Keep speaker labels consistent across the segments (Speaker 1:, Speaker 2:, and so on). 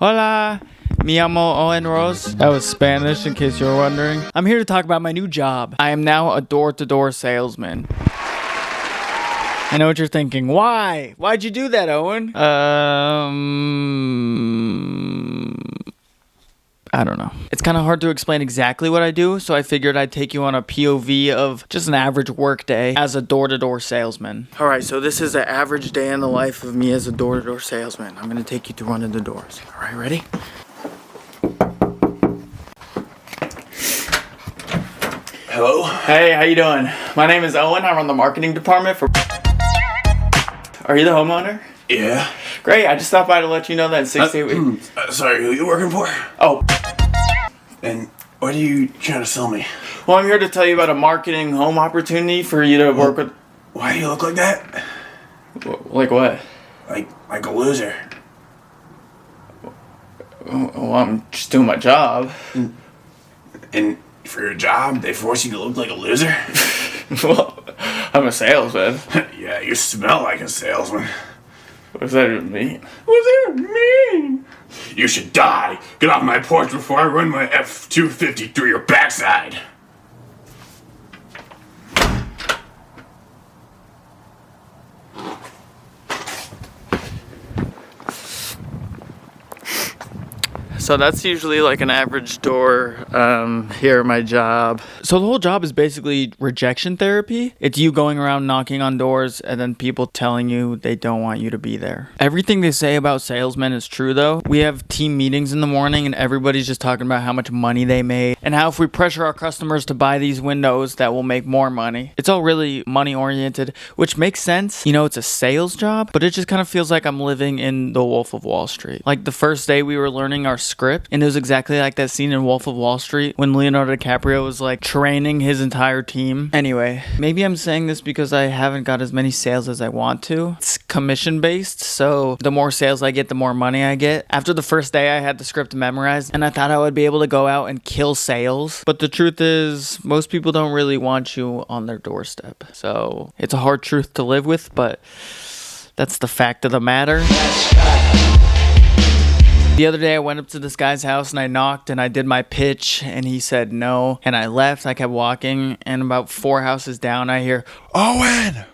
Speaker 1: Hola, mi amo Owen Rose. That was Spanish in case you were wondering. I'm here to talk about my new job. I am now a door-to-door salesman. I know what you're thinking. Why? Why'd you do that, Owen? I don't know. It's kind of hard to explain exactly what I do, so I figured I'd take you on a POV of just an average work day as a door-to-door salesman. Alright, so this is an average day in the life of me as a door-to-door salesman. I'm gonna take you through one of the doors. Alright, ready?
Speaker 2: Hello?
Speaker 1: Hey, how you doing? My name is Owen. I run the marketing department for... Are you the homeowner?
Speaker 2: Yeah.
Speaker 1: Great, I just stopped by to let you know that in 6 to 8 weeks...
Speaker 2: Sorry, who you working for?
Speaker 1: Oh.
Speaker 2: And what are you trying to sell me?
Speaker 1: Well, I'm here to tell you about a marketing home opportunity for you to work with...
Speaker 2: Why do you look like that?
Speaker 1: Like what?
Speaker 2: Like a loser.
Speaker 1: Well, I'm just doing my job.
Speaker 2: And for your job, they force you to look like a loser?
Speaker 1: Well, I'm a salesman.
Speaker 2: Yeah, you smell like a salesman.
Speaker 1: What does that even mean?
Speaker 2: What does that mean? You should die. Get off my porch before I run my F-250 through your backside.
Speaker 1: So that's usually like an average door here at my job. So the whole job is basically rejection therapy. It's you going around knocking on doors and then people telling you they don't want you to be there. Everything they say about salesmen is true though. We have team meetings in the morning and everybody's just talking about how much money they made and how if we pressure our customers to buy these windows that will make more money. It's all really money oriented, which makes sense. You know, it's a sales job, but it just kind of feels like I'm living in the Wolf of Wall Street. Like the first day we were learning our script, and it was exactly like that scene in Wolf of Wall Street when Leonardo DiCaprio was like training his entire team. Anyway, maybe I'm saying this because I haven't got as many sales as I want to. It's commission based, so the more sales I get, the more money I get. After the first day, I had the script memorized, and I thought I would be able to go out and kill sales. But the truth is, most people don't really want you on their doorstep. So it's a hard truth to live with, but that's the fact of the matter. The other day I went up to this guy's house and I knocked and I did my pitch and he said no and I left. I kept walking and about 4 houses down I hear, "Owen!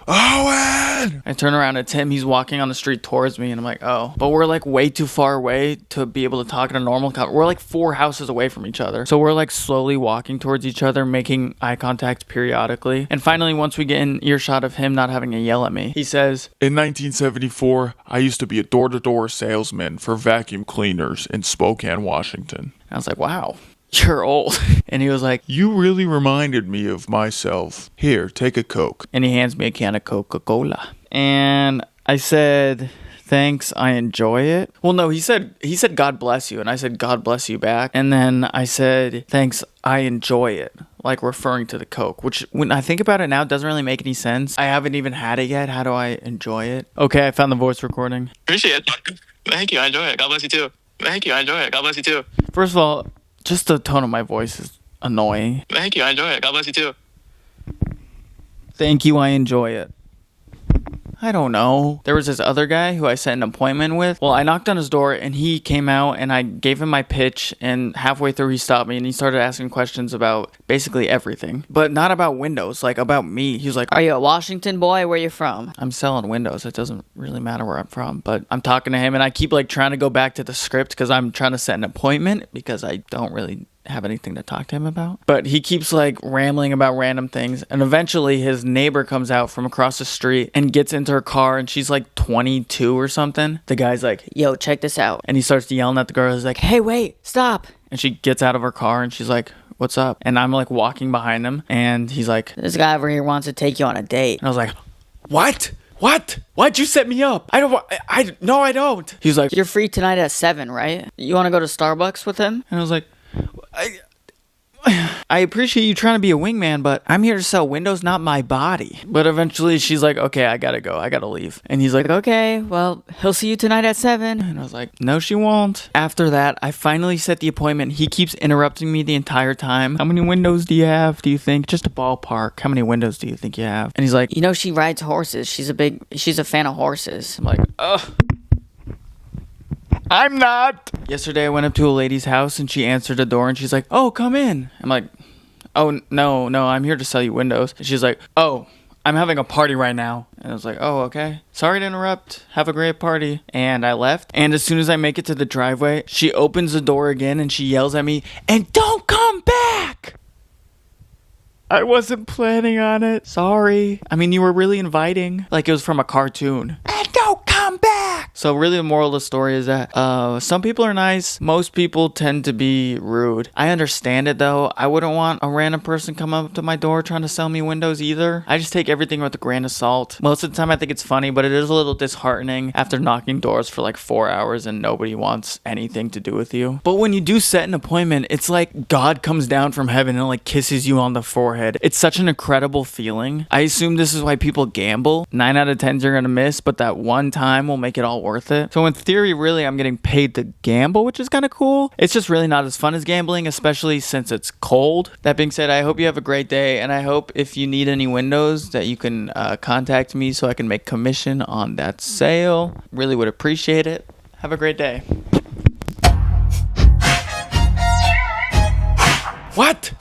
Speaker 1: Owen!" I turn around, it's him. He's walking on the street towards me and I'm like, oh. But we're like way too far away to be able to talk in a normal We're like 4 houses away from each other. So we're like slowly walking towards each other, making eye contact periodically. And finally, once we get in earshot of him not having to yell at me, he says,
Speaker 3: "In 1974, I used to be a door-to-door salesman for vacuum cleaners in Spokane, Washington."
Speaker 1: I was like, wow, you're old. And he was like,
Speaker 3: "You really reminded me of myself. Here, take a Coke."
Speaker 1: and he hands me a can of Coca-Cola. And I said, "Thanks, I enjoy it." Well, no, he said, "God bless you." And I said, "God bless you" back. And then I said, "Thanks, I enjoy it." Like referring to the Coke, which when I think about it now, doesn't really make any sense. I haven't even had it yet. How do I enjoy it? Okay, I found the voice recording.
Speaker 4: Appreciate it. Thank you. I enjoy it. God bless you too. Thank you. I enjoy it. God bless you too.
Speaker 1: First of all, just the tone of my voice is annoying.
Speaker 4: Thank you. I enjoy it. God bless you too.
Speaker 1: Thank you, I enjoy it. I don't know. There was this other guy who I set an appointment with. Well, I knocked on his door and he came out and I gave him my pitch and halfway through he stopped me and he started asking questions about basically everything. But not about windows, like about me. He was like,
Speaker 5: Are you a Washington boy? Where you from?
Speaker 1: I'm selling windows. It doesn't really matter where I'm from. But I'm talking to him and I keep like trying to go back to the script because I'm trying to set an appointment because I don't really have anything to talk to him about. But he keeps like rambling about random things and eventually his neighbor comes out from across the street and gets into her car and she's like 22 or something. The guy's like,
Speaker 5: Yo, check this out.
Speaker 1: and he starts yelling at the girl. He's like,
Speaker 5: Hey, wait, stop.
Speaker 1: and she gets out of her car and she's like, "What's up?" And I'm like walking behind him and he's like,
Speaker 5: This guy over here wants to take you on a date.
Speaker 1: and I was like, "What? What? Why'd you set me up? No, I don't." He's like,
Speaker 5: You're free tonight at 7, right? You want to go to Starbucks with him?
Speaker 1: and I was like, I appreciate you trying to be a wingman, but I'm here to sell windows, not my body. But eventually she's like, "Okay, I gotta go. I gotta leave." And he's like,
Speaker 5: Okay, well, he'll see you tonight at 7.
Speaker 1: and I was like, "No, she won't." After that, I finally set the appointment. He keeps interrupting me the entire time. "How many windows do you have, do you think? Just a ballpark. How many windows do you think you have?" And he's like,
Speaker 5: You know she rides horses. She's a fan of horses.
Speaker 1: I'm like, ugh. I'm not. Yesterday I went up to a lady's house and she answered the door and she's like, "Oh, come in." I'm like, "Oh, no, I'm here to sell you windows." And she's like, "Oh, I'm having a party right now." And I was like, "Oh, okay. Sorry to interrupt. Have a great party." And I left. And as soon as I make it to the driveway, she opens the door again and she yells at me, "And don't come back!" I wasn't planning on it. Sorry. I mean, you were really inviting. Like it was from a cartoon. And don't come back! So really the moral of the story is that some people are nice. Most people tend to be rude. I understand it though. I wouldn't want a random person come up to my door trying to sell me windows either. I just take everything with a grain of salt. Most of the time I think it's funny, but it is a little disheartening after knocking doors for like 4 hours and nobody wants anything to do with you. But when you do set an appointment, it's like God comes down from heaven and like kisses you on the forehead. It's such an incredible feeling. I assume this is why people gamble. 9 out of 10 you're gonna miss, but that one time will make it all worth it. So in theory, really, I'm getting paid to gamble, which is kind of cool. It's just really not as fun as gambling, especially since it's cold. That being said, I hope you have a great day, and I hope if you need any windows that you can contact me so I can make commission on that sale. Really would appreciate it. Have a great day. What?